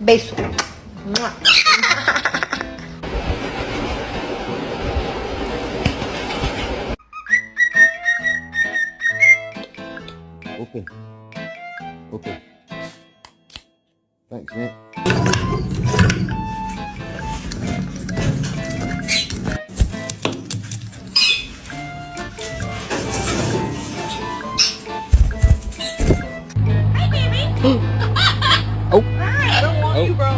Beso. Mwah. Okay. Okay. Thanks, mate. Oh. I don't want you, bro.